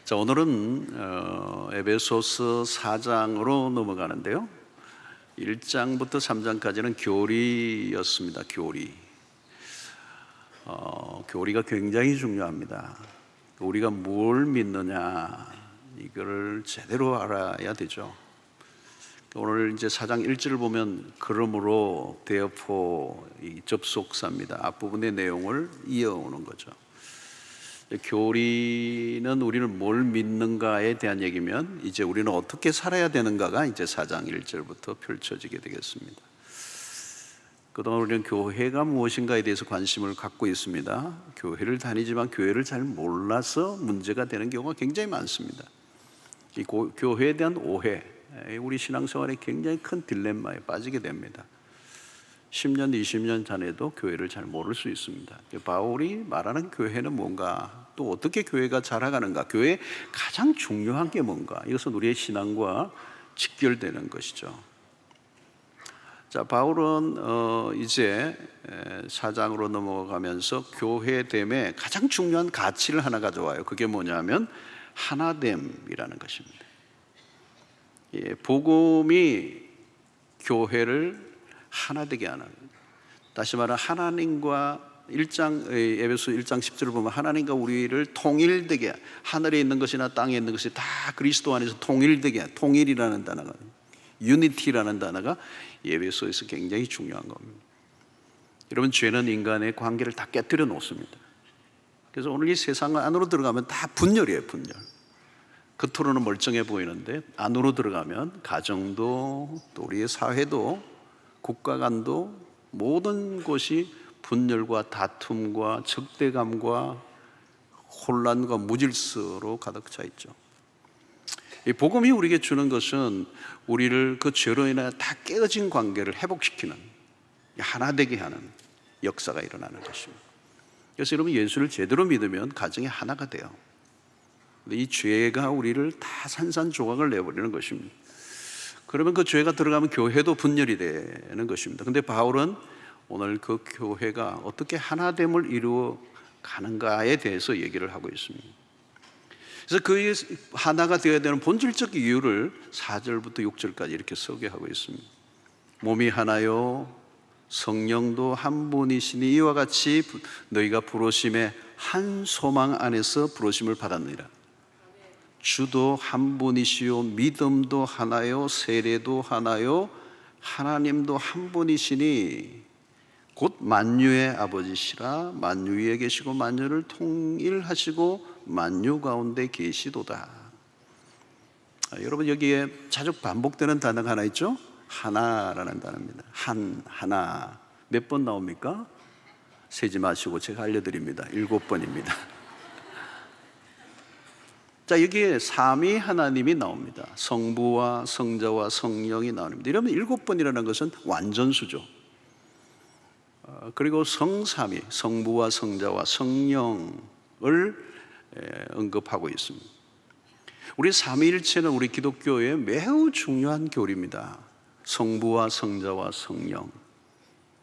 자, 오늘은 에베소서 4장으로 넘어가는데요. 1장부터 3장까지는 교리였습니다. 교리가 굉장히 중요합니다. 우리가 뭘 믿느냐, 이걸 제대로 알아야 되죠. 오늘 이제 4장 1절을 보면 그러므로 therefore 이 접속사입니다. 앞부분의 내용을 이어오는 거죠. 교리는 우리는 뭘 믿는가에 대한 얘기면 이제 우리는 어떻게 살아야 되는가가 이제 4장 1절부터 펼쳐지게 되겠습니다. 그동안 우리는 교회가 무엇인가에 대해서 관심을 갖고 있습니다. 교회를 다니지만 교회를 잘 몰라서 문제가 되는 경우가 굉장히 많습니다. 이 교회에 대한 오해, 우리 신앙생활에 굉장히 큰 딜레마에 빠지게 됩니다. 10년, 20년 전에도 교회를 잘 모를 수 있습니다. 바울이 말하는 교회는 뭔가, 또 어떻게 교회가 자라가는가, 교회의 가장 중요한 게 뭔가, 이것은 우리의 신앙과 직결되는 것이죠. 자, 바울은 이제 4장으로 넘어가면서 교회됨의 가장 중요한 가치를 하나 가져와요. 그게 뭐냐면 하나됨이라는 것입니다. 복음이 교회를 하나 되게 하는, 다시 말하면 하나님과 에베소 1장 10절을 보면 하나님과 우리를 통일되게, 하늘에 있는 것이나 땅에 있는 것이 다 그리스도 안에서 통일되게, 통일이라는 단어가, 유니티라는 단어가 에베소에서 굉장히 중요한 겁니다. 여러분, 죄는 인간의 관계를 다 깨뜨려 놓습니다. 그래서 오늘 이 세상 안으로 들어가면 다 분열이에요. 분열. 겉으로는 멀쩡해 보이는데 안으로 들어가면 가정도, 또 우리의 사회도, 국가 간도, 모든 것이 분열과 다툼과 적대감과 혼란과 무질서로 가득 차 있죠. 이 복음이 우리에게 주는 것은 우리를 그 죄로 인해 다 깨어진 관계를 회복시키는, 하나 되게 하는 역사가 일어나는 것입니다. 그래서 여러분, 예수를 제대로 믿으면 가정이 하나가 돼요. 근데 이 죄가 우리를 다 산산조각을 내버리는 것입니다. 그러면 그 죄가 들어가면 교회도 분열이 되는 것입니다. 그런데 바울은 오늘 그 교회가 어떻게 하나됨을 이루어 가는가에 대해서 얘기를 하고 있습니다. 그래서 그 하나가 되어야 되는 본질적 이유를 4절부터 6절까지 이렇게 소개하고 있습니다. 몸이 하나요, 성령도 한 분이시니 이와 같이 너희가 부르심의 한 소망 안에서 부르심을 받았느니라. 주도 한 분이시요, 믿음도 하나요, 세례도 하나요, 하나님도 한 분이시니 곧 만유의 아버지시라. 만유 위에 계시고 만유를 통일하시고 만유 가운데 계시도다. 여러분, 여기에 자주 반복되는 단어가 하나 있죠? 하나라는 단어입니다. 하나. 몇 번 나옵니까? 세지 마시고 제가 알려드립니다. 7번입니다. 자, 여기에 삼위 하나님이 나옵니다. 성부와 성자와 성령이 나옵니다. 이러면 7번이라는 것은 완전수죠. 그리고 성삼위, 성부와 성자와 성령을 언급하고 있습니다. 우리 삼위일체는 우리 기독교의 매우 중요한 교리입니다. 성부와 성자와 성령,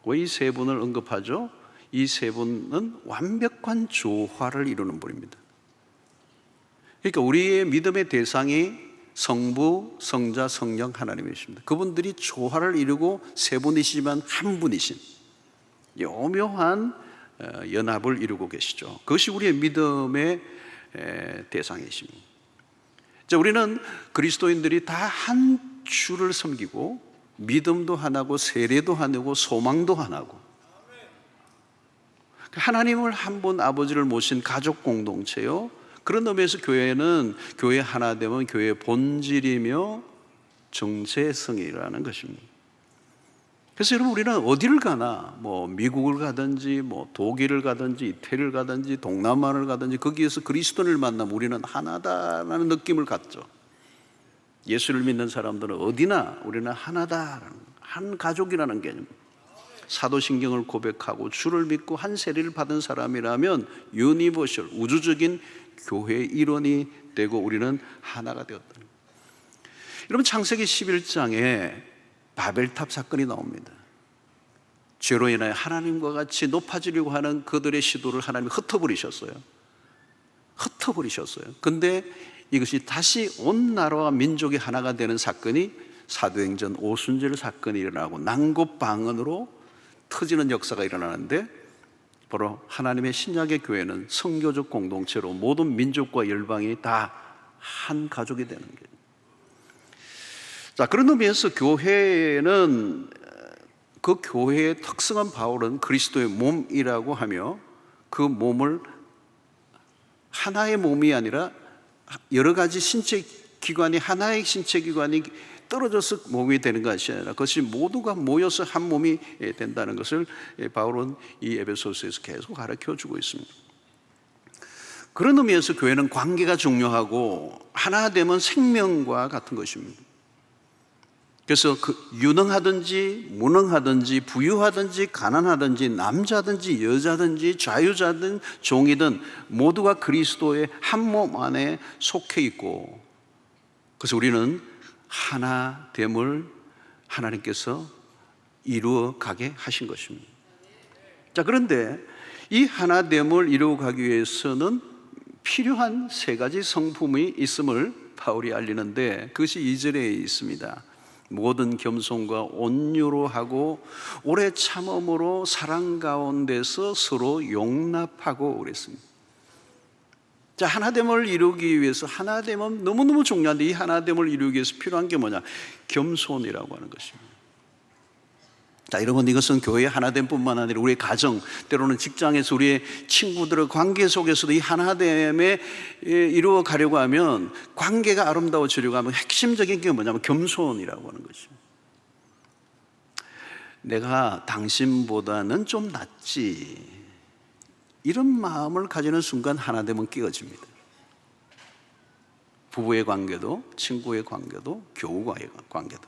왜 이 세 분을 언급하죠? 이 세 분은 완벽한 조화를 이루는 분입니다. 그러니까 우리의 믿음의 대상이 성부, 성자, 성령 하나님이십니다. 그분들이 조화를 이루고 세 분이시지만 한 분이신 오묘한 연합을 이루고 계시죠. 그것이 우리의 믿음의 대상이십니다. 자, 우리는 그리스도인들이 다 한 주를 섬기고 믿음도 하나고 세례도 하나고 소망도 하나고, 하나님을 한 분 아버지를 모신 가족 공동체요. 그런 의미에서 교회는, 교회 하나 되면 교회의 본질이며 정체성이라는 것입니다. 그래서 여러분, 우리는 어디를 가나, 미국을 가든지 독일을 가든지 이태리를 가든지 동남아를 가든지 거기에서 그리스도를 만나면 우리는 하나다라는 느낌을 갖죠. 예수를 믿는 사람들은 어디나 우리는 하나다, 한 가족이라는 개념. 사도신경을 고백하고 주를 믿고 한 세례를 받은 사람이라면 유니버셜, 우주적인 교회의 일원이 되고 우리는 하나가 되었다. 여러분, 창세기 11장에 바벨탑 사건이 나옵니다. 죄로 인하여 하나님과 같이 높아지려고 하는 그들의 시도를 하나님이 흩어버리셨어요. 흩어버리셨어요. 근데 이것이 다시 온 나라와 민족이 하나가 되는 사건이 사도행전 오순절 사건이 일어나고 난국방언으로 터지는 역사가 일어나는데, 바로 하나님의 신약의 교회는 성교적 공동체로 모든 민족과 열방이 다 한 가족이 되는 거예요. 자, 그런 의미에서 교회는, 그 교회의 특성은 바울은 그리스도의 몸이라고 하며, 그 몸을 하나의 몸이 아니라 여러 가지 신체 기관이, 하나의 신체 기관이 떨어져서 몸이 되는 것이 아니라 그것이 모두가 모여서 한 몸이 된다는 것을 바울은 이 에베소서에서 계속 가르쳐 주고 있습니다. 그런 의미에서 교회는 관계가 중요하고 하나 되면 생명과 같은 것입니다. 그래서 유능하든지 무능하든지 부유하든지 가난하든지 남자든지 여자든지 자유자든 종이든 모두가 그리스도의 한 몸 안에 속해 있고, 그래서 우리는 하나됨을 하나님께서 이루어 가게 하신 것입니다. 자, 그런데 이 하나됨을 이루어 가기 위해서는 필요한 세 가지 성품이 있음을 바울이 알리는데, 그것이 2절에 있습니다. 모든 겸손과 온유로 하고 오래 참음으로 사랑 가운데서 서로 용납하고 그랬습니다. 자, 하나됨을 이루기 위해서, 하나됨은 너무너무 중요한데 이 하나됨을 이루기 위해서 필요한 게 뭐냐? 겸손이라고 하는 것입니다. 자, 여러분, 이것은 교회의 하나됨뿐만 아니라 우리의 가정, 때로는 직장에서 우리의 친구들의 관계 속에서도 이 하나됨에 이루어 가려고 하면, 관계가 아름다워지려고 하면 핵심적인 게 뭐냐면 겸손이라고 하는 것입니다. 내가 당신보다는 좀 낫지, 이런 마음을 가지는 순간 하나됨은 깨어집니다. 부부의 관계도, 친구의 관계도, 교우와의 관계도.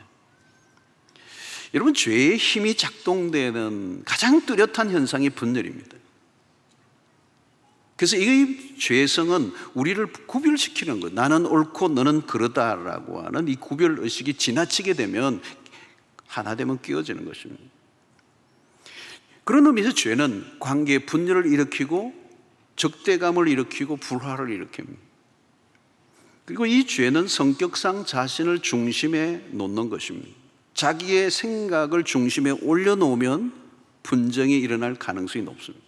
여러분, 죄의 힘이 작동되는 가장 뚜렷한 현상이 분열입니다. 그래서 이 죄성은 우리를 구별시키는 거예요. 나는 옳고 너는 그러다라고 하는 이 구별의식이 지나치게 되면 하나됨은 깨어지는 것입니다. 그런 의미에서 죄는 관계의 분열을 일으키고 적대감을 일으키고 불화를 일으킵니다. 그리고 이 죄는 성격상 자신을 중심에 놓는 것입니다. 자기의 생각을 중심에 올려놓으면 분쟁이 일어날 가능성이 높습니다.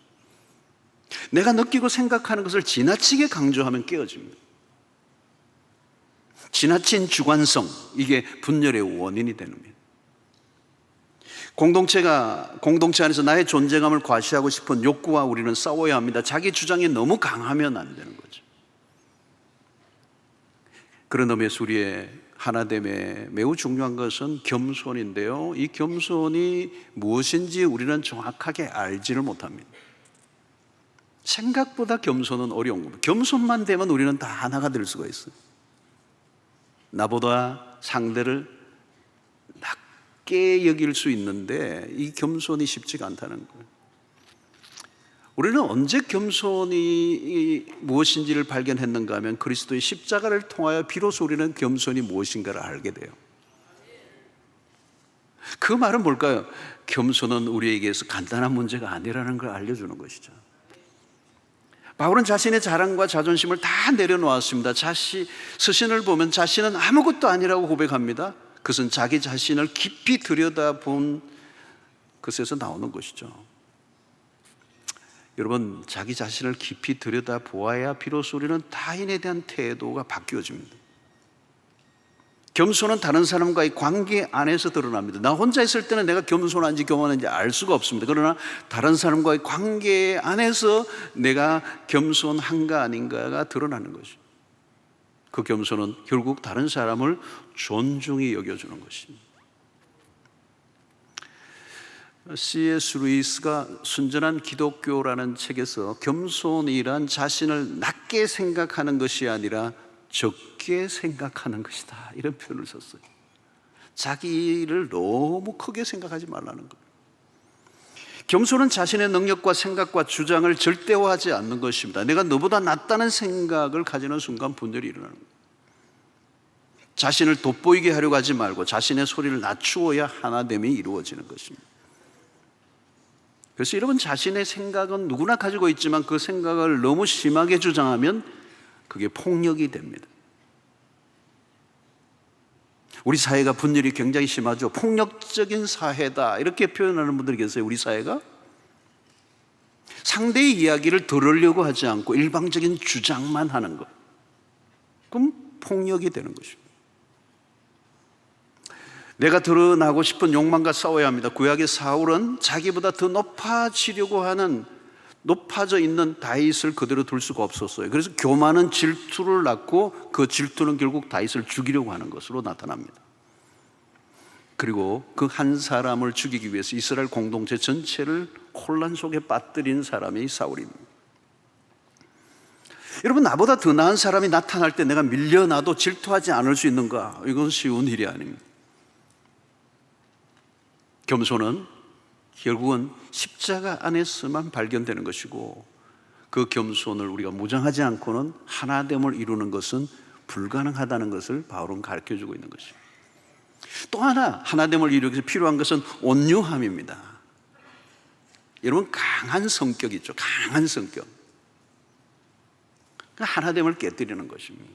내가 느끼고 생각하는 것을 지나치게 강조하면 깨어집니다. 지나친 주관성, 이게 분열의 원인이 됩니다. 공동체 안에서 나의 존재감을 과시하고 싶은 욕구와 우리는 싸워야 합니다. 자기 주장이 너무 강하면 안 되는 거죠. 그런 의미에서 우리의 하나됨에 매우 중요한 것은 겸손인데요, 이 겸손이 무엇인지 우리는 정확하게 알지를 못합니다. 생각보다 겸손은 어려운 겁니다. 겸손만 되면 우리는 다 하나가 될 수가 있어요. 나보다 상대를 낮게 여길 수 있는데 이 겸손이 쉽지가 않다는 거예요. 우리는 언제 겸손이 무엇인지를 발견했는가 하면 그리스도의 십자가를 통하여 비로소 우리는 겸손이 무엇인가를 알게 돼요. 그 말은 뭘까요? 겸손은 우리에게서 간단한 문제가 아니라는 걸 알려주는 것이죠. 바울은 자신의 자랑과 자존심을 다 내려놓았습니다. 스신을 보면 자신은 아무것도 아니라고 고백합니다. 그것은 자기 자신을 깊이 들여다본 것에서 나오는 것이죠. 여러분, 자기 자신을 깊이 들여다보아야 비로소 우리는 타인에 대한 태도가 바뀌어집니다. 겸손은 다른 사람과의 관계 안에서 드러납니다. 나 혼자 있을 때는 내가 겸손한지 교만한지 알 수가 없습니다. 그러나 다른 사람과의 관계 안에서 내가 겸손한가 아닌가가 드러나는 것이죠. 그 겸손은 결국 다른 사람을 존중히 여겨주는 것입니다. C.S. 루이스가 순전한 기독교라는 책에서 겸손이란 자신을 낮게 생각하는 것이 아니라 적게 생각하는 것이다, 이런 표현을 썼어요. 자기를 너무 크게 생각하지 말라는 거예요. 겸손은 자신의 능력과 생각과 주장을 절대화하지 않는 것입니다. 내가 너보다 낫다는 생각을 가지는 순간 분열이 일어나는 거예요. 자신을 돋보이게 하려고 하지 말고 자신의 소리를 낮추어야 하나됨이 이루어지는 것입니다. 그래서 여러분, 자신의 생각은 누구나 가지고 있지만 그 생각을 너무 심하게 주장하면 그게 폭력이 됩니다. 우리 사회가 분열이 굉장히 심하죠. 폭력적인 사회다 이렇게 표현하는 분들이 계세요. 우리 사회가 상대의 이야기를 들으려고 하지 않고 일방적인 주장만 하는 것, 그럼 폭력이 되는 것입니다. 내가 드러나고 싶은 욕망과 싸워야 합니다. 구약의 사울은 자기보다 더 높아지려고 하는, 높아져 있는 다윗을 그대로 둘 수가 없었어요. 그래서 교만은 질투를 낳고 그 질투는 결국 다윗을 죽이려고 하는 것으로 나타납니다. 그리고 그 한 사람을 죽이기 위해서 이스라엘 공동체 전체를 혼란 속에 빠뜨린 사람이 사울입니다. 여러분, 나보다 더 나은 사람이 나타날 때 내가 밀려나도 질투하지 않을 수 있는가? 이건 쉬운 일이 아닙니다. 겸손은 결국은 십자가 안에서만 발견되는 것이고, 그 겸손을 우리가 무장하지 않고는 하나됨을 이루는 것은 불가능하다는 것을 바울은 가르쳐주고 있는 것입니다. 또 하나됨을 이루기 위해서 필요한 것은 온유함입니다. 여러분, 강한 성격이 있죠. 강한 성격. 하나됨을 깨뜨리는 것입니다.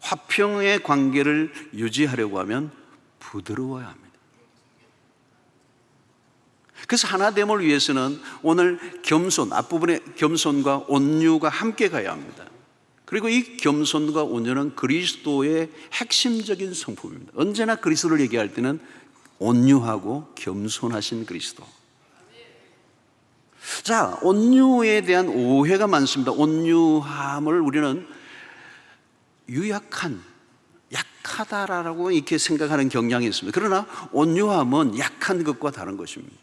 화평의 관계를 유지하려고 하면 부드러워야 합니다. 그래서 하나됨을 위해서는 오늘 겸손, 앞부분에 겸손과 온유가 함께 가야 합니다. 그리고 이 겸손과 온유는 그리스도의 핵심적인 성품입니다. 언제나 그리스도를 얘기할 때는 온유하고 겸손하신 그리스도. 자, 온유에 대한 오해가 많습니다. 온유함을 우리는 유약한, 약하다라고 이렇게 생각하는 경향이 있습니다. 그러나 온유함은 약한 것과 다른 것입니다.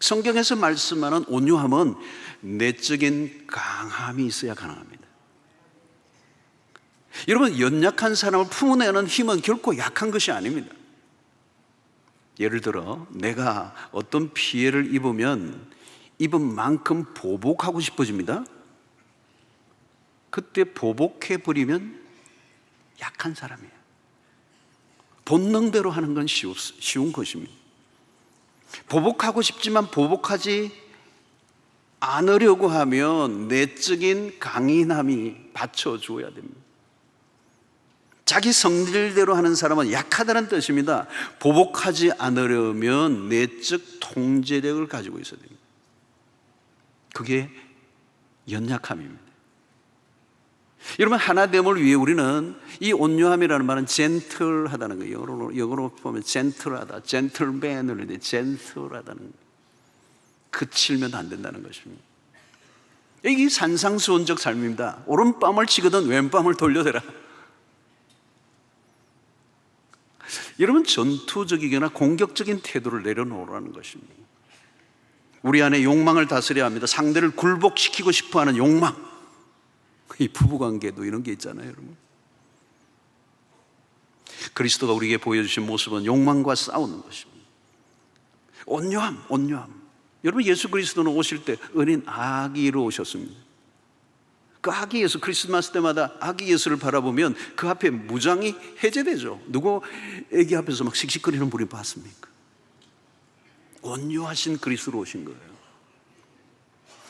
성경에서 말씀하는 온유함은 내적인 강함이 있어야 가능합니다. 여러분, 연약한 사람을 품어내는 힘은 결코 약한 것이 아닙니다. 예를 들어 내가 어떤 피해를 입으면 입은 만큼 보복하고 싶어집니다. 그때 보복해버리면 약한 사람이에요. 본능대로 하는 건 쉬운 것입니다. 보복하고 싶지만 보복하지 않으려고 하면 내적인 강인함이 받쳐주어야 됩니다. 자기 성질대로 하는 사람은 약하다는 뜻입니다. 보복하지 않으려면 내적 통제력을 가지고 있어야 됩니다. 그게 연약함입니다. 여러분, 하나됨을 위해 우리는 이 온유함이라는 말은 젠틀하다는 거예요. 영어로 보면 젠틀하다, 젠틀맨을 해야 젠틀하다는 거예요. 그치면 안 된다는 것입니다. 이게 산상수훈적 삶입니다. 오른뺨을 치거든 왼뺨을 돌려대라. 여러분, 전투적이거나 공격적인 태도를 내려놓으라는 것입니다. 우리 안에 욕망을 다스려야 합니다. 상대를 굴복시키고 싶어하는 욕망. 이 부부관계도 이런 게 있잖아요, 여러분. 그리스도가 우리에게 보여주신 모습은 욕망과 싸우는 것입니다. 온유함. 여러분, 예수 그리스도는 오실 때 어린 아기로 오셨습니다. 그 아기 예수, 크리스마스 때마다 아기 예수를 바라보면 그 앞에 무장이 해제되죠. 누구 애기 앞에서 막 씩씩거리는 분이 봤습니까? 온유하신 그리스도로 오신 거예요.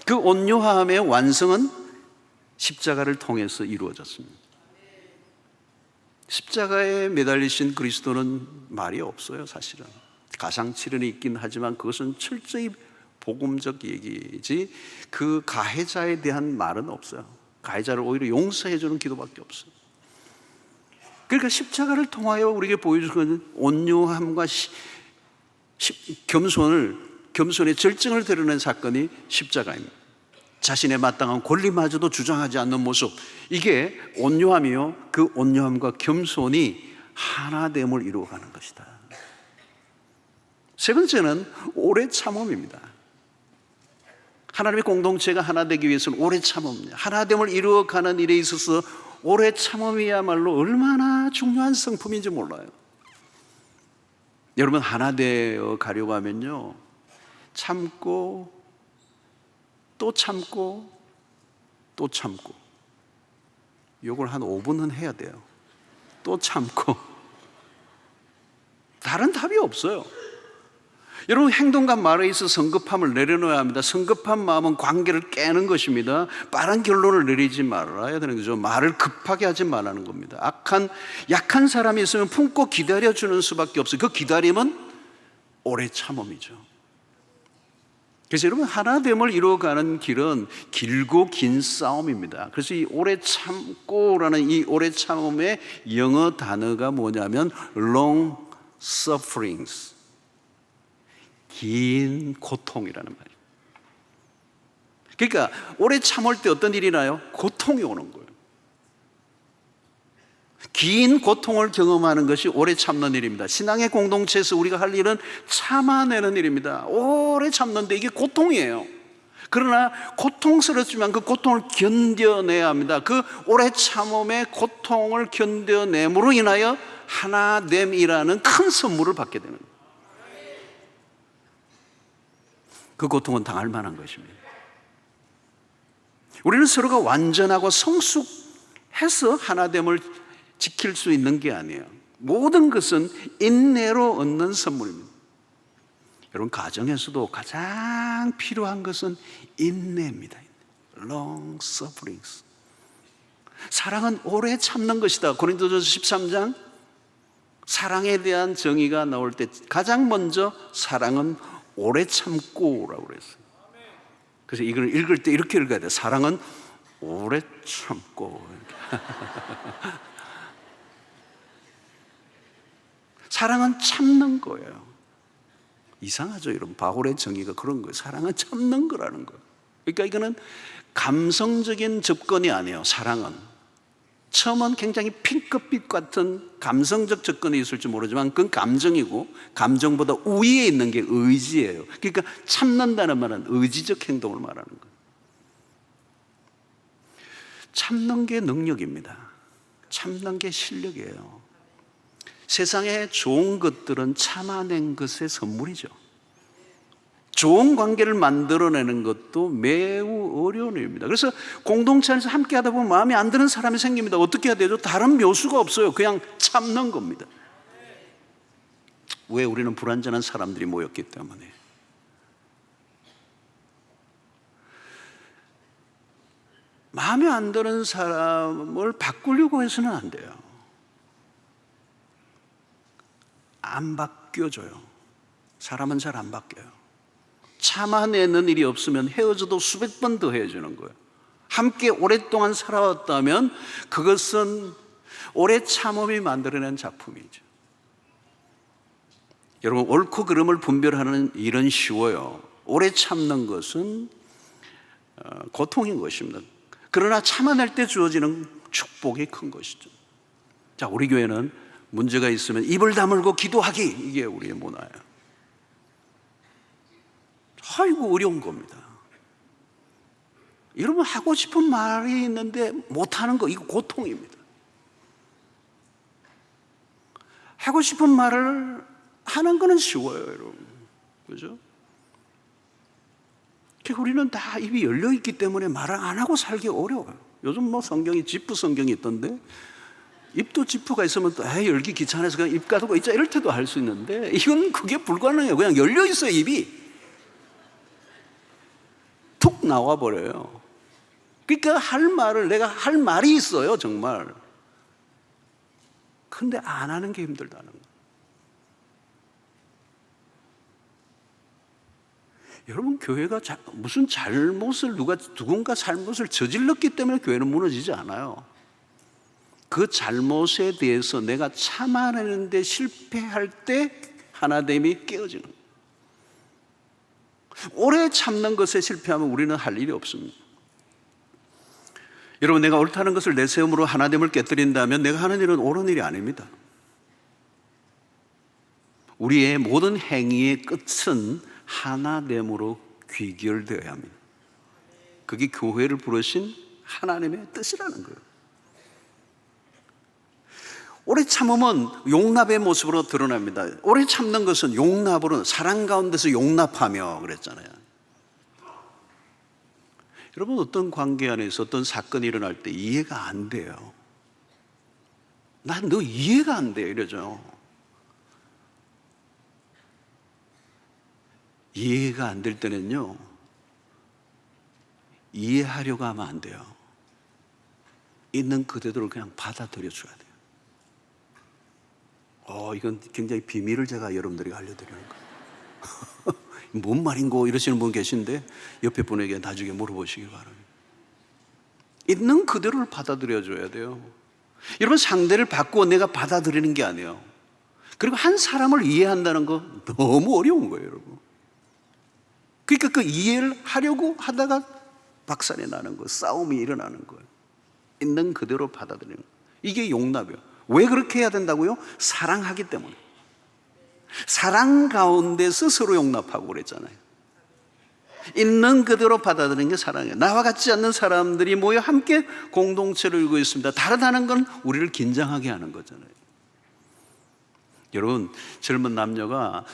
그 온유함의 완성은 십자가를 통해서 이루어졌습니다. 십자가에 매달리신 그리스도는 말이 없어요. 사실은 가상칠연이 있긴 하지만 그것은 철저히 복음적 얘기지 그 가해자에 대한 말은 없어요. 가해자를 오히려 용서해 주는 기도밖에 없어요. 그러니까 십자가를 통하여 우리에게 보여주는 온유함과 겸손의 절정을 드러낸 사건이 십자가입니다. 자신의 마땅한 권리마저도 주장하지 않는 모습, 이게 온유함이요, 그 온유함과 겸손이 하나됨을 이루어가는 것이다. 세 번째는 오래 참음입니다. 하나님의 공동체가 하나 되기 위해서는 오래 참음입니다. 하나됨을 이루어가는 일에 있어서 오래 참음이야말로 얼마나 중요한 성품인지 몰라요. 여러분, 하나 되어 가려고 하면요, 참고 또 참고 또 참고, 이걸 한 5분은 해야 돼요. 또 참고. 다른 답이 없어요. 여러분, 행동과 말에 있어 성급함을 내려놓아야 합니다. 성급한 마음은 관계를 깨는 것입니다. 빠른 결론을 내리지 말아야 되는 거죠. 말을 급하게 하지 말라는 겁니다. 약한 사람이 있으면 품고 기다려주는 수밖에 없어요. 그 기다림은 오래 참음이죠. 그래서 여러분, 하나됨을 이루어가는 길은 길고 긴 싸움입니다. 그래서 이 오래 참고라는 이 오래 참음의 영어 단어가 뭐냐면 long sufferings, 긴 고통이라는 말이에요. 그러니까 오래 참을 때 어떤 일이 나요? 고통이 오는 거예요. 긴 고통을 경험하는 것이 오래 참는 일입니다. 신앙의 공동체에서 우리가 할 일은 참아내는 일입니다. 오래 참는데 이게 고통이에요. 그러나 고통스럽지만 그 고통을 견뎌내야 합니다. 그 오래 참음의 고통을 견뎌냄으로 인하여 하나됨이라는 큰 선물을 받게 되는 거예요. 그 고통은 당할 만한 것입니다. 우리는 서로가 완전하고 성숙해서 하나됨을 지킬 수 있는 게 아니에요. 모든 것은 인내로 얻는 선물입니다. 여러분, 가정에서도 가장 필요한 것은 인내입니다. Long sufferings. 사랑은 오래 참는 것이다. 고린도전서 13장 사랑에 대한 정의가 나올 때 가장 먼저 사랑은 오래 참고라고 그랬어요. 그래서 이걸 읽을 때 이렇게 읽어야 돼요. 사랑은 오래 참고. 사랑은 참는 거예요. 이상하죠, 여러분? 바울의 정의가 그런 거예요. 사랑은 참는 거라는 거예요. 그러니까 이거는 감성적인 접근이 아니에요. 사랑은 처음은 굉장히 핑크빛 같은 감성적 접근이 있을지 모르지만 그건 감정이고, 감정보다 우위에 있는 게 의지예요. 그러니까 참는다는 말은 의지적 행동을 말하는 거예요. 참는 게 능력입니다. 참는 게 실력이에요. 세상에 좋은 것들은 참아낸 것의 선물이죠. 좋은 관계를 만들어내는 것도 매우 어려운 일입니다. 그래서 공동체 안에서 함께 하다 보면 마음에 안 드는 사람이 생깁니다. 어떻게 해야 되죠? 다른 묘수가 없어요. 그냥 참는 겁니다. 왜? 우리는 불완전한 사람들이 모였기 때문에. 마음에 안 드는 사람을 바꾸려고 해서는 안 돼요. 안 바뀌어져요. 사람은 잘 안 바뀌어요. 참아내는 일이 없으면 헤어져도 수백 번 더 헤어지는 거예요. 함께 오랫동안 살아왔다면 그것은 오래 참음이 만들어낸 작품이죠. 여러분, 옳고 그름을 분별하는 일은 쉬워요. 오래 참는 것은 고통인 것입니다. 그러나 참아낼 때 주어지는 축복이 큰 것이죠. 자, 우리 교회는 문제가 있으면 입을 다물고 기도하기, 이게 우리의 문화예요. 아이고, 어려운 겁니다. 여러분, 하고 싶은 말이 있는데 못하는 거, 이거 고통입니다. 하고 싶은 말을 하는 거는 쉬워요, 여러분. 그죠? 우리는 다 입이 열려있기 때문에 말을 안 하고 살기 어려워요. 요즘 뭐 성경이 지프 성경이 있던데, 입도 지프가 있으면 또 열기 귀찮아서 그냥 입 가두고 있자 이럴 때도 할 수 있는데, 이건 그게 불가능해요. 그냥 열려 있어요. 입이 툭 나와 버려요. 그러니까 할 말을, 내가 할 말이 있어요, 정말. 근데 안 하는 게 힘들다는 거예요. 여러분, 교회가 무슨 잘못을 누군가 잘못을 저질렀기 때문에 교회는 무너지지 않아요. 그 잘못에 대해서 내가 참아내는데 실패할 때 하나됨이 깨어지는 거예요. 오래 참는 것에 실패하면 우리는 할 일이 없습니다. 여러분, 내가 옳다는 것을 내세움으로 하나됨을 깨뜨린다면 내가 하는 일은 옳은 일이 아닙니다. 우리의 모든 행위의 끝은 하나됨으로 귀결되어야 합니다. 그게 교회를 부르신 하나님의 뜻이라는 거예요. 오래 참음은 용납의 모습으로 드러납니다. 오래 참는 것은 용납으로, 사랑 가운데서 용납하며 그랬잖아요. 여러분, 어떤 관계 안에서 어떤 사건이 일어날 때 이해가 안 돼요. 난 너 이해가 안 돼, 이러죠. 이해가 안 될 때는요, 이해하려고 하면 안 돼요. 있는 그대로 그냥 받아들여 줘야 돼요. 이건 굉장히 비밀을 제가 여러분들에게 알려드리는 거예요. 뭔 말인고 이러시는 분 계신데 옆에 분에게 나중에 물어보시기 바랍니다. 있는 그대로를 받아들여 줘야 돼요. 여러분, 상대를 바꾸어 내가 받아들이는 게 아니에요. 그리고 한 사람을 이해한다는 거 너무 어려운 거예요, 여러분. 그러니까 그 이해를 하려고 하다가 박살이 나는 거예요. 싸움이 일어나는 거예요. 있는 그대로 받아들이는 거예요. 이게 용납이에요. 왜 그렇게 해야 된다고요? 사랑하기 때문에. 사랑 가운데서 서로 용납하고 그랬잖아요. 있는 그대로 받아들이는 게 사랑이에요. 나와 같지 않는 사람들이 모여 함께 공동체를 이루고 있습니다. 다르다는 건 우리를 긴장하게 하는 거잖아요. 여러분, 젊은 남녀가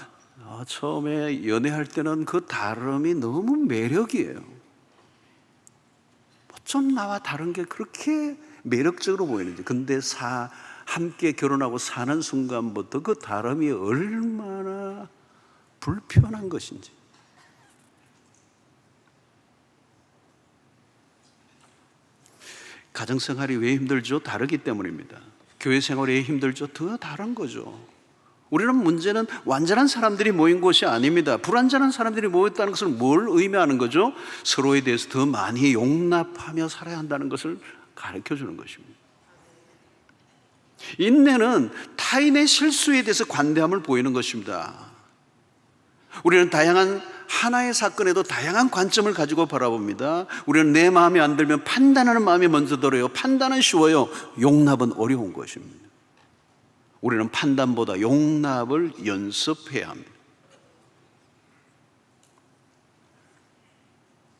처음에 연애할 때는 그 다름이 너무 매력이에요. 어쩜 나와 다른 게 그렇게 매력적으로 보이는지. 근데 함께 결혼하고 사는 순간부터 그 다름이 얼마나 불편한 것인지. 가정생활이 왜 힘들죠? 다르기 때문입니다. 교회 생활이 왜 힘들죠? 더 다른 거죠. 우리는 문제는 완전한 사람들이 모인 곳이 아닙니다. 불완전한 사람들이 모였다는 것은 뭘 의미하는 거죠? 서로에 대해서 더 많이 용납하며 살아야 한다는 것을 가르쳐 주는 것입니다. 인내는 타인의 실수에 대해서 관대함을 보이는 것입니다. 우리는 다양한 하나의 사건에도 다양한 관점을 가지고 바라봅니다. 우리는 내 마음에 안 들면 판단하는 마음이 먼저 들어요. 판단은 쉬워요. 용납은 어려운 것입니다. 우리는 판단보다 용납을 연습해야 합니다.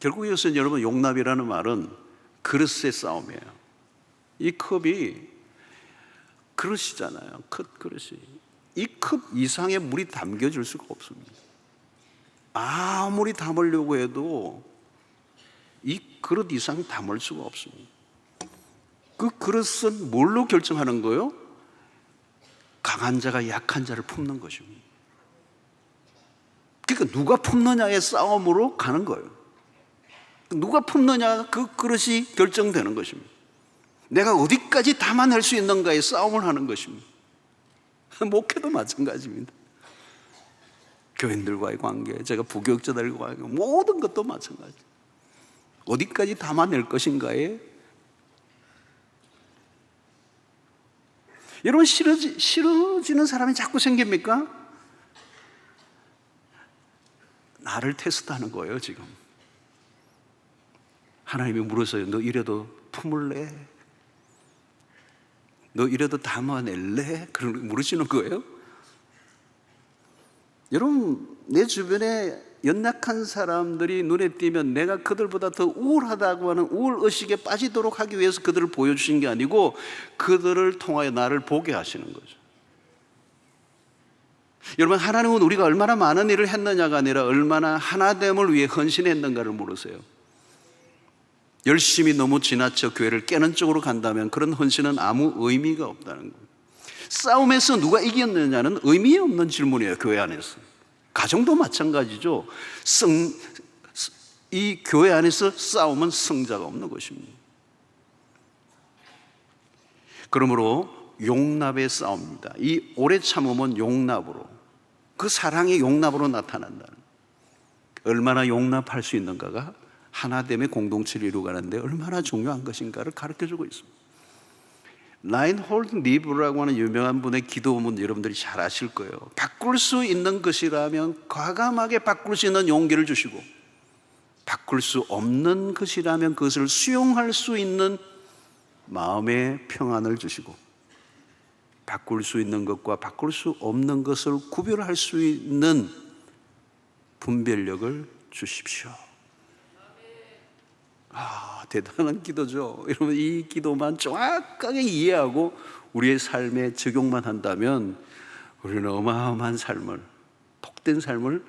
결국 이것은 여러분, 용납이라는 말은 그릇의 싸움이에요. 이 컵이 그릇이잖아요. 그릇이. 이 컵 이상의 물이 담겨질 수가 없습니다. 아무리 담으려고 해도 이 그릇 이상 담을 수가 없습니다. 그 그릇은 뭘로 결정하는 거예요? 강한 자가 약한 자를 품는 것입니다. 그러니까 누가 품느냐의 싸움으로 가는 거예요. 누가 품느냐, 그 그릇이 결정되는 것입니다. 내가 어디까지 담아낼 수 있는가의 싸움을 하는 것입니다. 목회도 마찬가지입니다. 교인들과의 관계, 제가 부교육자들과의 관계, 모든 것도 마찬가지. 어디까지 담아낼 것인가에. 여러분, 싫어지는 사람이 자꾸 생깁니까? 나를 테스트하는 거예요, 지금. 하나님이 물으세요. 너 이래도 품을래? 너 이래도 담아낼래? 그런 물으시는 거예요. 여러분, 내 주변에 연약한 사람들이 눈에 띄면 내가 그들보다 더 우월하다고 하는 우월의식에 빠지도록 하기 위해서 그들을 보여주신 게 아니고 그들을 통하여 나를 보게 하시는 거죠. 여러분, 하나님은 우리가 얼마나 많은 일을 했느냐가 아니라 얼마나 하나됨을 위해 헌신했는가를 물으세요. 열심히 너무 지나쳐 교회를 깨는 쪽으로 간다면 그런 헌신은 아무 의미가 없다는 거예요. 싸움에서 누가 이겼느냐는 의미 없는 질문이에요. 교회 안에서. 가정도 마찬가지죠. 이 교회 안에서 싸움은 승자가 없는 것입니다. 그러므로 용납의 싸움입니다. 이 오래 참음은 용납으로, 그 사랑이 용납으로 나타난다는, 얼마나 용납할 수 있는가가 하나됨의 공동체를 이루어가는데 얼마나 중요한 것인가를 가르쳐주고 있습니다. 라인홀드 니브라고 하는 유명한 분의 기도문 여러분들이 잘 아실 거예요. 바꿀 수 있는 것이라면 과감하게 바꿀 수 있는 용기를 주시고, 바꿀 수 없는 것이라면 그것을 수용할 수 있는 마음의 평안을 주시고, 바꿀 수 있는 것과 바꿀 수 없는 것을 구별할 수 있는 분별력을 주십시오. 대단한 기도죠. 여러분, 이 기도만 정확하게 이해하고 우리의 삶에 적용만 한다면 우리는 어마어마한 삶을, 복된 삶을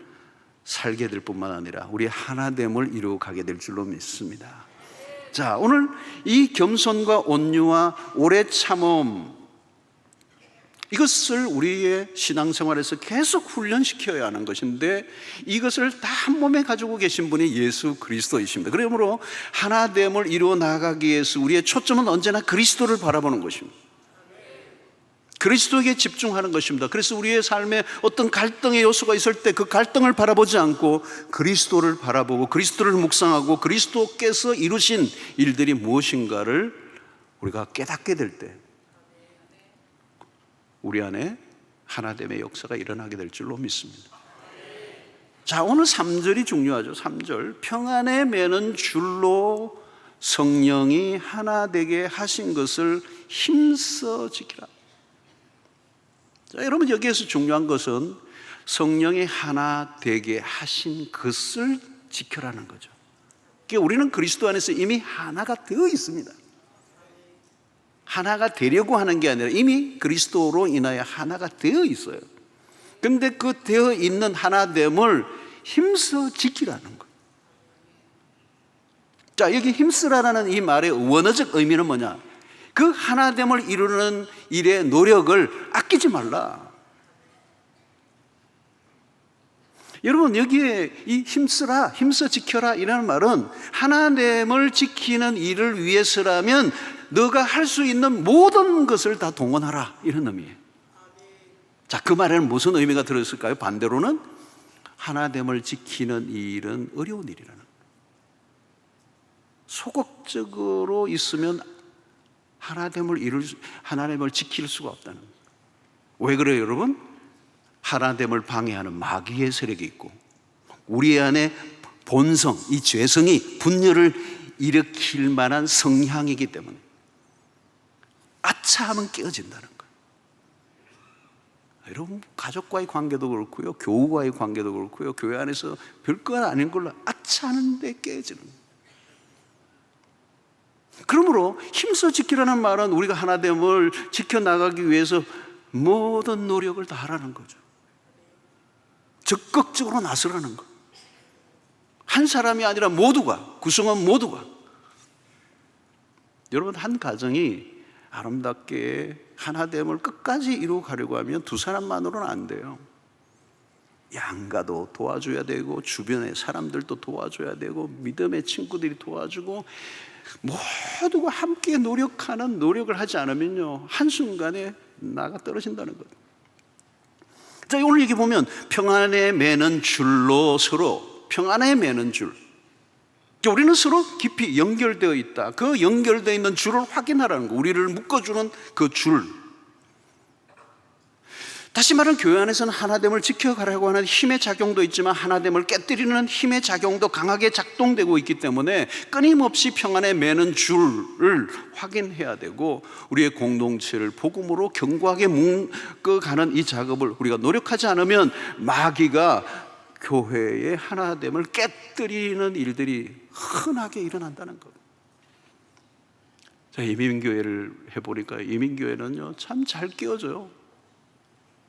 살게 될 뿐만 아니라 우리의 하나됨을 이루어가게 될 줄로 믿습니다. 자, 오늘 이 겸손과 온유와 오래 참음, 이것을 우리의 신앙생활에서 계속 훈련시켜야 하는 것인데, 이것을 다 한 몸에 가지고 계신 분이 예수 그리스도이십니다. 그러므로 하나됨을 이루어 나가기 위해서 우리의 초점은 언제나 그리스도를 바라보는 것입니다. 그리스도에게 집중하는 것입니다. 그래서 우리의 삶에 어떤 갈등의 요소가 있을 때 그 갈등을 바라보지 않고 그리스도를 바라보고 그리스도를 묵상하고 그리스도께서 이루신 일들이 무엇인가를 우리가 깨닫게 될 때 우리 안에 하나됨의 역사가 일어나게 될 줄로 믿습니다. 자, 오늘 3절이 중요하죠. 3절, 평안에 매는 줄로 성령이 하나 되게 하신 것을 힘써 지키라. 자, 여러분, 여기에서 중요한 것은 성령이 하나 되게 하신 것을 지켜라는 거죠. 그러니까 우리는 그리스도 안에서 이미 하나가 되어 있습니다. 하나가 되려고 하는 게 아니라 이미 그리스도로 인하여 하나가 되어 있어요. 그런데 그 되어 있는 하나됨을 힘써 지키라는 거예요. 자, 여기 힘쓰라는 이 말의 원어적 의미는 뭐냐? 그 하나됨을 이루는 일의 노력을 아끼지 말라. 여러분, 여기에 이 힘쓰라, 힘써 지켜라 이라는 말은 하나됨을 지키는 일을 위해서라면 너가 할 수 있는 모든 것을 다 동원하라, 이런 의미예요. 자, 그 말에는 무슨 의미가 들어있을까요? 반대로는 하나됨을 지키는 일은 어려운 일이라는 거예요. 소극적으로 있으면 하나됨을 지킬 수가 없다는 거예요. 왜 그래요, 여러분? 하나됨을 방해하는 마귀의 세력이 있고 우리 안에 본성, 이 죄성이 분열을 일으킬 만한 성향이기 때문에 아차하면 깨어진다는 거예요. 여러분, 가족과의 관계도 그렇고요, 교우와의 관계도 그렇고요, 교회 안에서 별것 아닌 걸로 아차하는데 깨어지는 거예요. 그러므로 힘써 지키라는 말은 우리가 하나됨을 지켜나가기 위해서 모든 노력을 다 하라는 거죠. 적극적으로 나서라는 거. 한 사람이 아니라 모두가, 구성원 모두가. 여러분, 한 가정이 아름답게 하나됨을 끝까지 이루어 가려고 하면 두 사람만으로는 안 돼요. 양가도 도와줘야 되고 주변의 사람들도 도와줘야 되고 믿음의 친구들이 도와주고 모두가 함께 노력을 하지 않으면요, 한순간에 나가 떨어진다는 거예요. 자, 오늘 여기 보면 평안에 매는 줄로 서로, 평안에 매는 줄. 우리는 서로 깊이 연결되어 있다. 그 연결되어 있는 줄을 확인하라는 거. 우리를 묶어주는 그 줄. 다시 말하면 교회 안에서는 하나됨을 지켜가려고 하는 힘의 작용도 있지만 하나됨을 깨뜨리는 힘의 작용도 강하게 작동되고 있기 때문에 끊임없이 평안에 매는 줄을 확인해야 되고 우리의 공동체를 복음으로 견고하게 묶어가는 이 작업을 우리가 노력하지 않으면 마귀가 교회의 하나됨을 깨뜨리는 일들이 흔하게 일어난다는 거예요. 자, 이민교회를 해보니까 이민교회는요, 참 잘 깨어져요.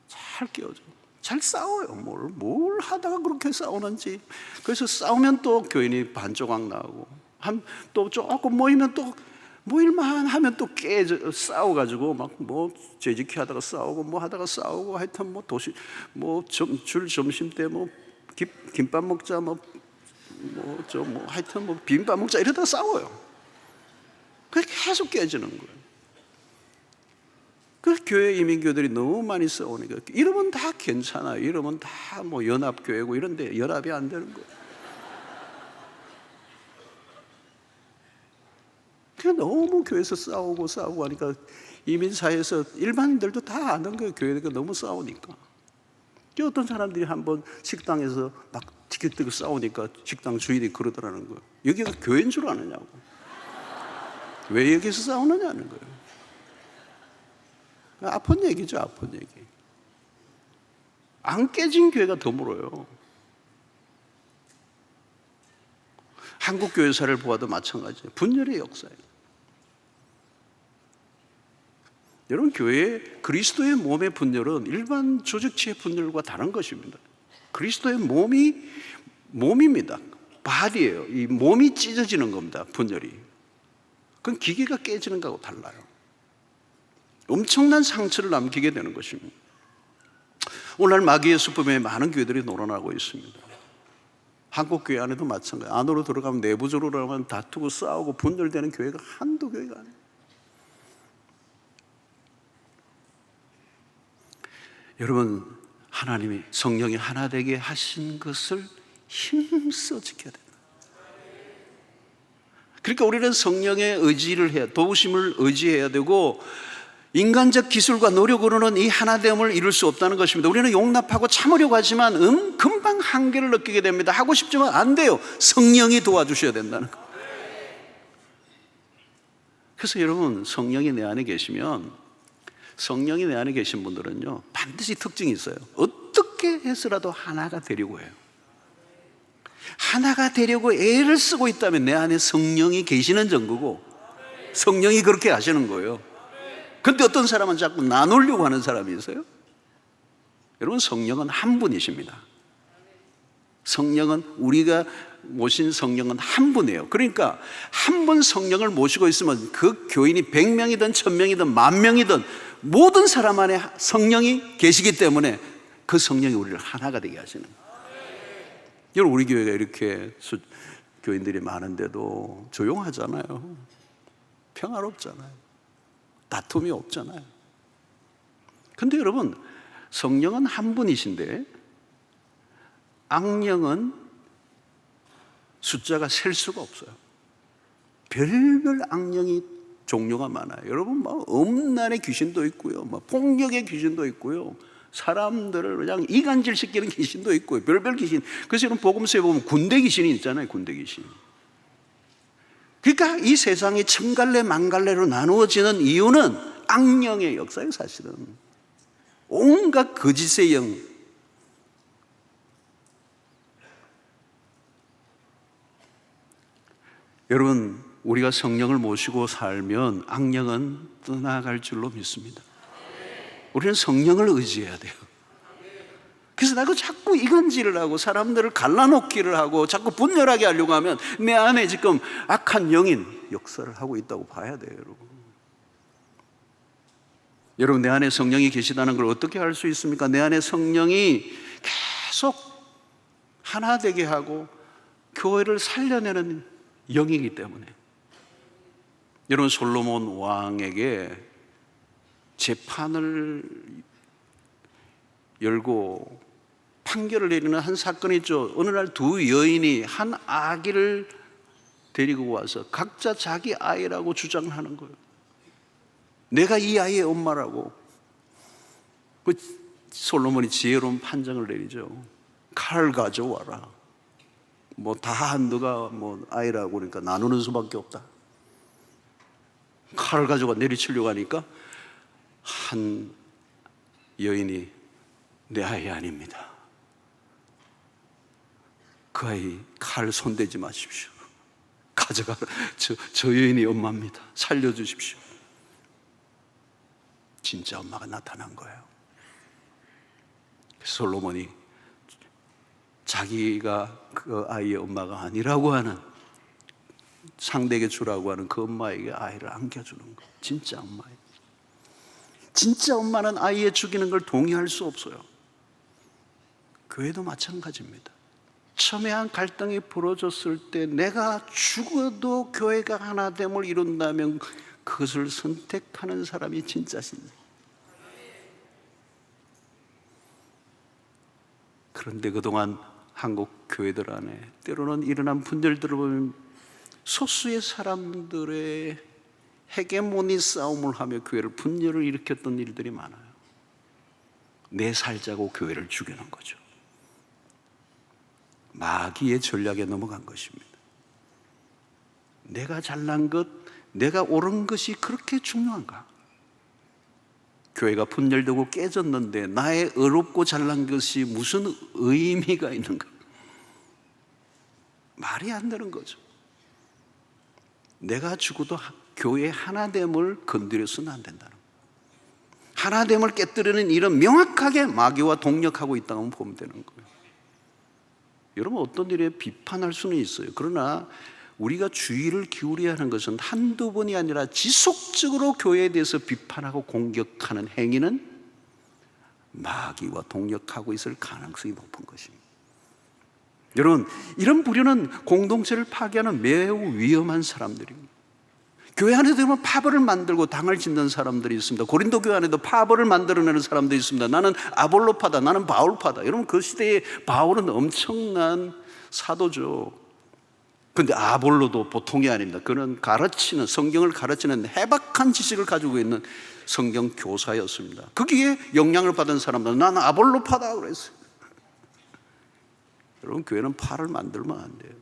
잘 깨어져. 잘 싸워요. 뭘 하다가 그렇게 싸우는지. 그래서 싸우면 또 교인이 반조각 나고, 또 조금 모이면 또 모일만 하면 또 싸워가지고 막 뭐 재직히 하다가 싸우고 뭐 하다가 싸우고 하여튼 뭐 줄 점심 때 뭐 김밥 먹자 하여튼 뭐 비빔밥 먹자 이러다가 싸워요. 그렇게 계속 깨지는 거예요. 그 교회 이민교들이 너무 많이 싸우니까 이러면 다 괜찮아요. 이러면 다 뭐 연합교회고 이런데 연합이 안 되는 거예요. 그냥 너무 교회에서 싸우고 하니까 이민사회에서 일반인들도 다 아는 거예요. 교회가 너무 싸우니까. 어떤 사람들이 한번 식당에서 막 티켓 들고 싸우니까 식당 주인이 그러더라는 거예요. 여기가 교회인 줄 아느냐고. 왜 여기서 싸우느냐는 거예요. 아픈 얘기죠, 아픈 얘기. 안 깨진 교회가 드물어요. 한국 교회사를 보아도 마찬가지예요. 분열의 역사예요. 여러분, 교회의 그리스도의 몸의 분열은 일반 조직체의 분열과 다른 것입니다. 그리스도의 몸입니다. 바디예요. 이 몸이 찢어지는 겁니다, 분열이. 그건 기계가 깨지는 거하고 달라요. 엄청난 상처를 남기게 되는 것입니다. 오늘날 마귀의 수법에 많은 교회들이 놀아나고 있습니다. 한국 교회 안에도 마찬가지예요. 안으로 들어가면 내부적으로 들어가면 다투고 싸우고 분열되는 교회가 한두 교회가 아니에요. 여러분, 하나님이 성령이 하나 되게 하신 것을 힘써 지켜야 된다. 그러니까 우리는 성령의 의지를 해야, 도우심을 의지해야 되고, 인간적 기술과 노력으로는 이 하나됨을 이룰 수 없다는 것입니다. 우리는 용납하고 참으려고 하지만 금방 한계를 느끼게 됩니다. 하고 싶지만 안 돼요. 성령이 도와주셔야 된다는 거. 그래서 여러분, 성령이 내 안에 계시면, 성령이 내 안에 계신 분들은요, 반드시 특징이 있어요. 어떻게 해서라도 하나가 되려고 해요. 하나가 되려고 애를 쓰고 있다면 내 안에 성령이 계시는 증거고, 성령이 그렇게 하시는 거예요. 근데 어떤 사람은 자꾸 나누려고 하는 사람이 있어요. 여러분, 성령은 한 분이십니다. 성령은, 우리가 모신 성령은 한 분이에요. 그러니까 한 분 성령을 모시고 있으면 그 교인이 100명이든 1000명이든 10,000명이든 모든 사람 안에 성령이 계시기 때문에 그 성령이 우리를 하나가 되게 하시는 거예요. 여러분, 우리 교회가 이렇게 교인들이 많은데도 조용하잖아요. 평화롭잖아요. 다툼이 없잖아요. 근데 여러분, 성령은 한 분이신데 악령은 숫자가 셀 수가 없어요. 별별 악령이 종류가 많아요. 여러분, 음란의 귀신도 있고요, 폭력의 귀신도 있고요, 사람들을 그냥 이간질 시키는 귀신도 있고요, 별별 귀신. 그래서 여러분, 복음서에 보면 군대 귀신이 있잖아요. 군대 귀신. 그러니까 이 세상이 천갈래 만갈래로 나누어지는 이유는 악령의 역사예요. 사실은 온갖 거짓의 영, 여러분, 우리가 성령을 모시고 살면 악령은 떠나갈 줄로 믿습니다. 우리는 성령을 의지해야 돼요. 그래서 나가 자꾸 이간질을 하고 사람들을 갈라놓기를 하고 자꾸 분열하게 하려고 하면 내 안에 지금 악한 영인 역사를 하고 있다고 봐야 돼요. 여러분, 내 안에 성령이 계시다는 걸 어떻게 알 수 있습니까? 내 안에 성령이 계속 하나 되게 하고 교회를 살려내는 영이기 때문에. 여러분, 솔로몬 왕에게 재판을 열고 판결을 내리는 한 사건이 있죠. 어느 날 두 여인이 한 아기를 데리고 와서 각자 자기 아이라고 주장을 하는 거예요. 내가 이 아이의 엄마라고. 솔로몬이 지혜로운 판정을 내리죠. 칼 가져와라. 다 너가 아이라고 그러니까 나누는 수밖에 없다. 칼을 가져가 내리치려고 하니까 한 여인이 내 아이 아닙니다. 그 아이 칼 손대지 마십시오. 가져가라. 저 여인이 엄마입니다. 살려주십시오. 진짜 엄마가 나타난 거예요. 솔로몬이 자기가 그 아이의 엄마가 아니라고 하는, 상대에게 주라고 하는 그 엄마에게 아이를 안겨주는 거예요. 진짜 엄마예요. 진짜 엄마는 아이의 죽이는 걸 동의할 수 없어요. 교회도 마찬가지입니다. 첨예한 갈등이 벌어졌을 때 내가 죽어도 교회가 하나됨을 이룬다면 그것을 선택하는 사람이 진짜 신자. 그런데 그동안 한국 교회들 안에 때로는 일어난 분열들을 보면 소수의 사람들의 헤게모니 싸움을 하며 교회를 분열을 일으켰던 일들이 많아요. 내 살자고 교회를 죽여놓은 거죠. 마귀의 전략에 넘어간 것입니다. 내가 잘난 것, 내가 옳은 것이 그렇게 중요한가? 교회가 분열되고 깨졌는데 나의 의롭고 잘난 것이 무슨 의미가 있는가? 말이 안 되는 거죠. 내가 죽어도 교회 하나됨을 건드려서는 안 된다는 거예요. 하나됨을 깨뜨리는 일은 명확하게 마귀와 동력하고 있다고 보면 되는 거예요. 여러분, 어떤 일에 비판할 수는 있어요. 그러나 우리가 주의를 기울여야 하는 것은 한두 번이 아니라 지속적으로 교회에 대해서 비판하고 공격하는 행위는 마귀와 동력하고 있을 가능성이 높은 것입니다. 여러분, 이런 부류는 공동체를 파괴하는 매우 위험한 사람들입니다. 교회 안에 들어오면 파벌을 만들고 당을 짓는 사람들이 있습니다. 고린도 교회 안에도 파벌을 만들어내는 사람들이 있습니다. 나는 아볼로파다, 나는 바울파다. 여러분, 그 시대에 바울은 엄청난 사도죠. 그런데 아볼로도 보통이 아닙니다. 그는 가르치는, 성경을 가르치는 해박한 지식을 가지고 있는 성경 교사였습니다. 거기에 영향을 받은 사람들은 나는 아볼로파다 그랬어요. 여러분, 교회는 파를 만들면 안 돼요.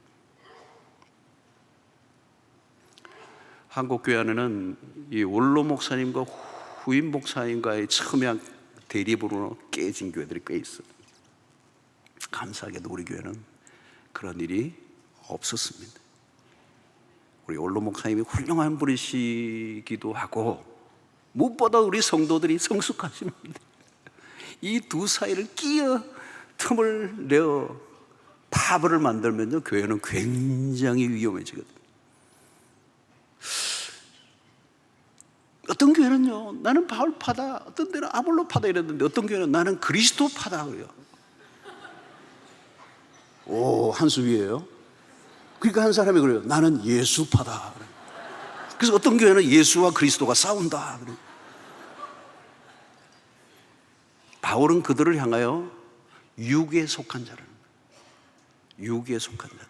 한국 교회 안에는 이 원로 목사님과 후임 목사님과의 첨예한 대립으로 깨진 교회들이 꽤 있어요. 감사하게도 우리 교회는 그런 일이 없었습니다. 우리 원로 목사님이 훌륭한 분이시기도 하고 무엇보다 우리 성도들이 성숙하십니다. 이 두 사이를 끼어 틈을 내어 파벌을 만들면요, 교회는 굉장히 위험해지거든요. 어떤 교회는요, 나는 바울파다, 어떤 데는 아볼로파다 이랬는데 어떤 교회는 나는 그리스도파다 그래요. 오, 한수 위에요. 그러니까 한 사람이 그래요, 나는 예수파다 그래요. 그래서 어떤 교회는 예수와 그리스도가 싸운다 그래요. 바울은 그들을 향하여 육에 속한 자라는 거예요. 육에 속한 자들.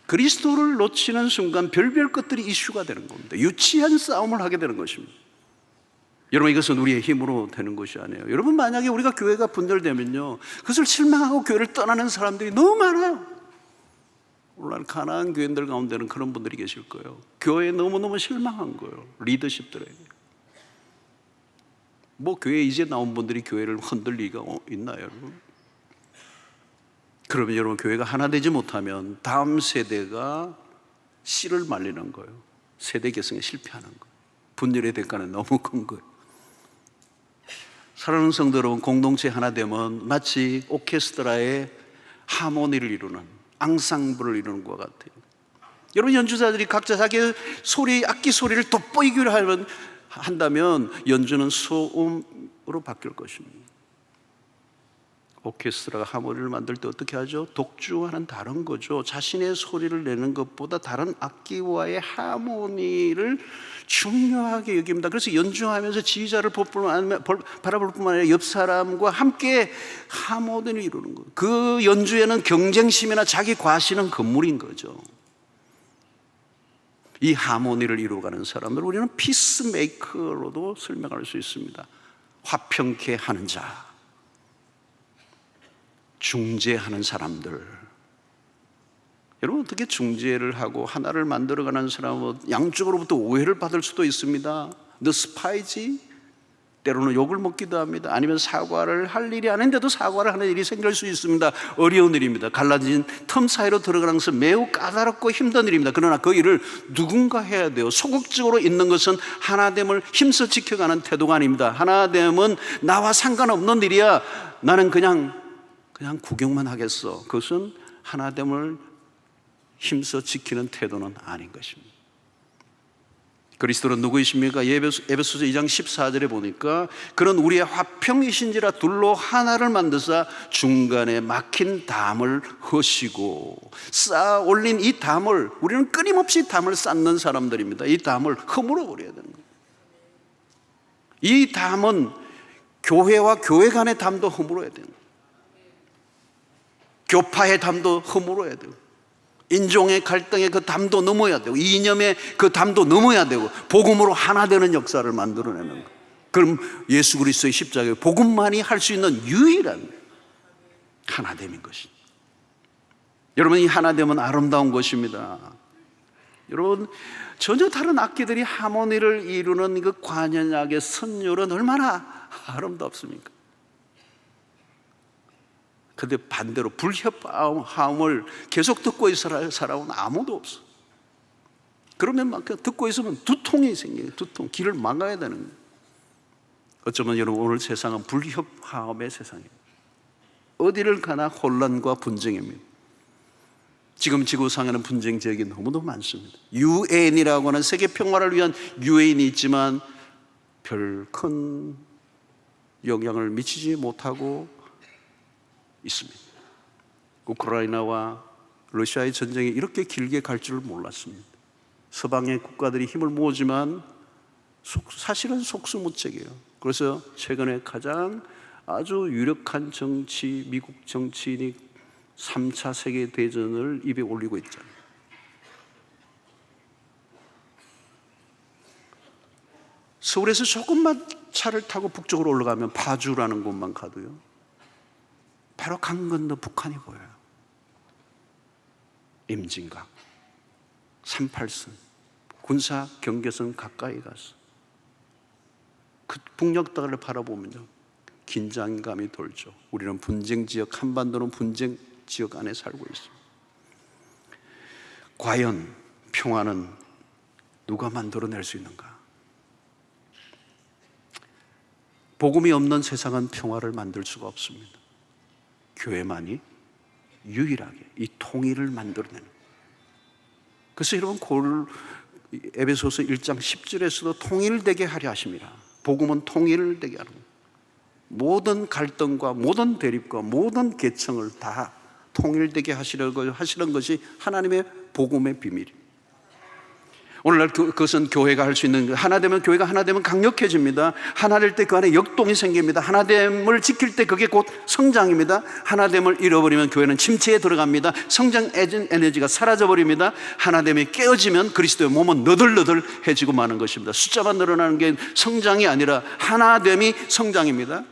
그리스도를 놓치는 순간 별별 것들이 이슈가 되는 겁니다. 유치한 싸움을 하게 되는 것입니다. 여러분, 이것은 우리의 힘으로 되는 것이 아니에요. 여러분, 만약에 우리가 교회가 분열되면요, 그것을 실망하고 교회를 떠나는 사람들이 너무 많아요. 오늘 가나안 교인들 가운데는 그런 분들이 계실 거예요. 교회에 너무너무 실망한 거예요. 리더십들에게. 뭐 교회에 이제 나온 분들이 교회를 흔들 리가 있나요, 여러분? 그러면 여러분, 교회가 하나 되지 못하면 다음 세대가 씨를 말리는 거예요. 세대 개성에 실패하는 거예요. 분열의 대가는 너무 큰 거예요. 사랑하는 성도 여러분, 공동체 하나 되면 마치 오케스트라의 하모니를 이루는, 앙상블을 이루는 것 같아요. 여러분, 연주자들이 각자 자기 소리, 악기 소리를 돋보이기로 한다면 연주는 소음으로 바뀔 것입니다. 오케스트라가 하모니를 만들 때 어떻게 하죠? 독주와는 다른 거죠. 자신의 소리를 내는 것보다 다른 악기와의 하모니를 중요하게 여깁니다. 그래서 연주하면서 지휘자를 바라볼 뿐만 아니라 옆 사람과 함께 하모니를 이루는 거예요. 그 연주에는 경쟁심이나 자기 과시는 금물인 거죠. 이 하모니를 이루어가는 사람들, 우리는 피스메이커로도 설명할 수 있습니다. 화평케 하는 자, 중재하는 사람들. 여러분, 어떻게 중재를 하고 하나를 만들어가는 사람은 양쪽으로부터 오해를 받을 수도 있습니다. 너 스파이지? 때로는 욕을 먹기도 합니다. 아니면 사과를 할 일이 아닌데도 사과를 하는 일이 생길 수 있습니다. 어려운 일입니다. 갈라진 틈 사이로 들어가는 것은 매우 까다롭고 힘든 일입니다. 그러나 그 일을 누군가 해야 돼요. 소극적으로 있는 것은 하나됨을 힘써 지켜가는 태도가 아닙니다. 하나됨은 나와 상관없는 일이야, 나는 그냥 구경만 하겠어, 그것은 하나됨을 힘써 지키는 태도는 아닌 것입니다. 그리스도는 누구이십니까? 에베소서 2장 14절에 보니까 그런 우리의 화평이신지라 둘로 하나를 만드사 중간에 막힌 담을 허시고, 쌓아 올린 이 담을, 우리는 끊임없이 담을 쌓는 사람들입니다. 이 담을 허물어 버려야 되는 거예요. 이 담은 교회와 교회 간의 담도 허물어야 되는 거예요. 교파의 담도 허물어야 되고, 인종의 갈등의 그 담도 넘어야 되고, 이념의 그 담도 넘어야 되고, 복음으로 하나 되는 역사를 만들어내는 거예요. 그럼 예수 그리스도의 십자가의 복음만이 할 수 있는 유일한 하나됨인 것입니다. 여러분, 이 하나됨은 아름다운 것입니다. 여러분, 전혀 다른 악기들이 하모니를 이루는 그 관현악의 선율은 얼마나 아름답습니까? 그런데 반대로 불협화음을 계속 듣고 있을 사람은 아무도 없어. 그러면 막 듣고 있으면 두통이 생겨요. 두통, 길을 막아야 되는 거예요. 어쩌면 여러분, 오늘 세상은 불협화음의 세상이에요. 어디를 가나 혼란과 분쟁입니다. 지금 지구상에는 분쟁 지역이 너무도 많습니다. UN이라고 하는 세계 평화를 위한 UN이 있지만 별 큰 영향을 미치지 못하고 있습니다. 우크라이나와 러시아의 전쟁이 이렇게 길게 갈 줄 몰랐습니다. 서방의 국가들이 힘을 모으지만 사실은 속수무책이에요. 그래서 최근에 가장 아주 유력한 정치, 미국 정치인이 3차 세계대전을 입에 올리고 있잖아요. 서울에서 조금만 차를 타고 북쪽으로 올라가면 파주라는 곳만 가도요, 바로 강 건너 북한이 보여요. 임진각, 38선, 군사 경계선 가까이 가서 그 북녘땅을 바라보면요, 긴장감이 돌죠. 우리는 분쟁 지역, 한반도는 분쟁 지역 안에 살고 있습니다. 과연 평화는 누가 만들어낼 수 있는가? 복음이 없는 세상은 평화를 만들 수가 없습니다. 교회만이 유일하게 이 통일을 만들어내는. 그래서 여러분 에베소서 1장 10절에서도 통일되게 하려 하심이라. 복음은 통일되게 하는 거예요. 모든 갈등과 모든 대립과 모든 계층을 다 통일되게 하시는 것이 하나님의 복음의 비밀입니다. 오늘날 그것은 교회가 할 수 있는 거예요. 하나 되면, 교회가 하나 되면 강력해집니다. 하나 될 때 그 안에 역동이 생깁니다. 하나됨을 지킬 때 그게 곧 성장입니다. 하나됨을 잃어버리면 교회는 침체에 들어갑니다. 성장 에너지가 사라져버립니다. 하나됨이 깨어지면 그리스도의 몸은 너덜너덜해지고 마는 것입니다. 숫자만 늘어나는 게 성장이 아니라 하나됨이 성장입니다.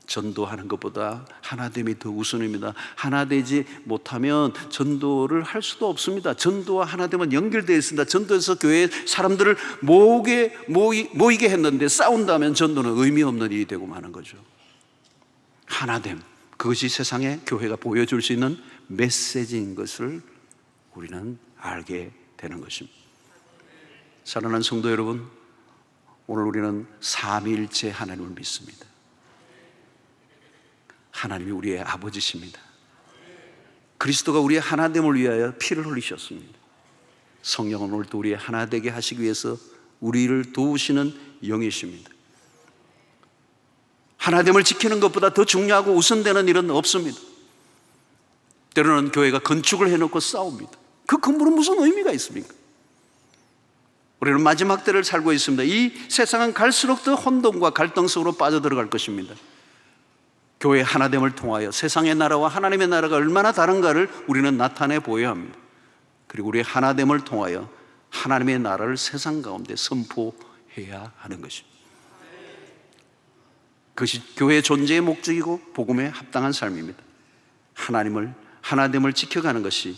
전도하는 것보다 하나됨이 더 우선입니다. 하나되지 못하면 전도를 할 수도 없습니다. 전도와 하나됨은 연결되어 있습니다. 전도에서 교회에 사람들을 모이게 했는데 싸운다면 전도는 의미 없는 일이 되고 마는 거죠. 하나됨, 그것이 세상에 교회가 보여줄 수 있는 메시지인 것을 우리는 알게 되는 것입니다. 사랑하는 성도 여러분, 오늘 우리는 삼위일체 하나님을 믿습니다. 하나님이 우리의 아버지십니다. 그리스도가 우리의 하나됨을 위하여 피를 흘리셨습니다. 성령은 오늘도 우리의 하나 되게 하시기 위해서 우리를 도우시는 영이십니다. 하나됨을 지키는 것보다 더 중요하고 우선되는 일은 없습니다. 때로는 교회가 건축을 해놓고 싸웁니다. 그 건물은 무슨 의미가 있습니까? 우리는 마지막 때를 살고 있습니다. 이 세상은 갈수록 더 혼돈과 갈등 속으로 빠져들어갈 것입니다. 교회 하나됨을 통하여 세상의 나라와 하나님의 나라가 얼마나 다른가를 우리는 나타내 보여야 합니다. 그리고 우리의 하나됨을 통하여 하나님의 나라를 세상 가운데 선포해야 하는 것입니다. 그것이 교회의 존재의 목적이고 복음에 합당한 삶입니다. 하나됨을 지켜가는 것이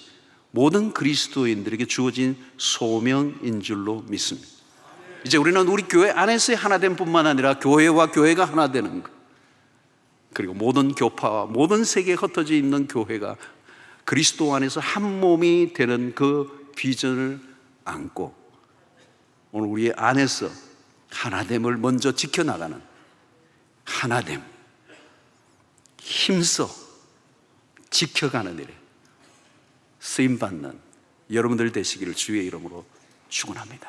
모든 그리스도인들에게 주어진 소명인 줄로 믿습니다. 이제 우리는 우리 교회 안에서의 하나됨뿐만 아니라 교회와 교회가 하나 되는 것, 그리고 모든 교파와 모든 세계에 흩어져 있는 교회가 그리스도 안에서 한 몸이 되는 그 비전을 안고 오늘 우리 안에서 하나됨을 먼저 지켜나가는 하나됨, 힘써 지켜가는 일에 쓰임받는 여러분들 되시기를 주의 이름으로 축원합니다.